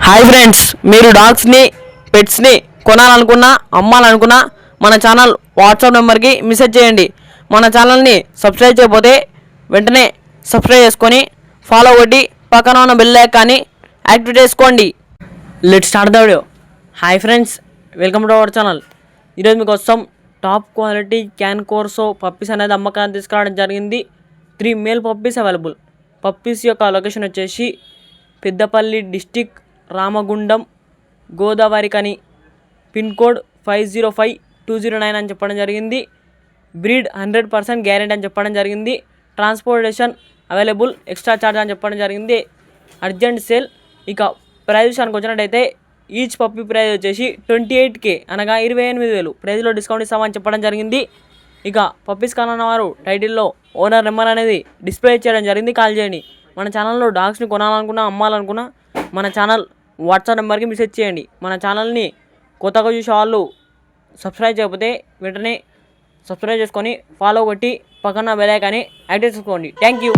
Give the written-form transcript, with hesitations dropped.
Hi friends, మీరు డాగ్స్ని పెట్స్ని కొనాలనుకున్నా అమ్మాలనుకున్నా మన channel WhatsApp నెంబర్కి మెసేజ్ చేయండి. మన ఛానల్ని సబ్స్క్రైబ్ చేయకపోతే వెంటనే సబ్స్క్రైబ్ చేసుకొని ఫాలో కొట్టి పక్కన ఉన్న బెల్ ఐకాన్ని యాక్టివేట్ చేసుకోండి. Let's start the video. Hi friends, welcome to our channel. ఈరోజు మీకోసం top quality can Corso puppies అనేది అమ్మకాన్ని తీసుకురావడం జరిగింది. 3 మేల్ పప్పీస్ అవైలబుల్. పప్పీస్ యొక్క లొకేషన్ వచ్చేసి Peddapalli district, Ramagundam, Godavarikhani, pin code 505209 అని చెప్పడం జరిగింది. బ్రీడ్ 100% గ్యారెంటీ అని చెప్పడం జరిగింది. ట్రాన్స్పోర్టేషన్ అవైలబుల్, ఎక్స్ట్రా ఛార్జ్ అని చెప్పడం జరిగింది. Urgent sale. ఇక ప్రైస్ విషయానికి వచ్చినట్టయితే ఈచ్ పప్పీ ప్రైస్ వచ్చేసి 28K అనగా 28,000 ప్రైస్లో డిస్కౌంట్ ఇస్తామని చెప్పడం జరిగింది. ఇక పప్పీస్ కావాలన్న వారు టైటిల్లో ఓనర్ నెంబర్ అనేది డిస్ప్లే చేయడం జరిగింది, కాల్ చేయండి. మన ఛానల్లో డాగ్స్ని కొనాలనుకున్నా అమ్మాలనుకున్నా మన ఛానల్ వాట్సాప్ నెంబర్కి మెసేజ్ చేయండి. మన ఛానల్ని కొత్తగా చూసే వాళ్ళు సబ్స్క్రైబ్ చేయకపోతే వెంటనే సబ్స్క్రైబ్ చేసుకొని ఫాలో కొట్టి పక్కన బెల్ ఐకాన్ని యాక్టివేట్ చేసుకోండి. Thank you.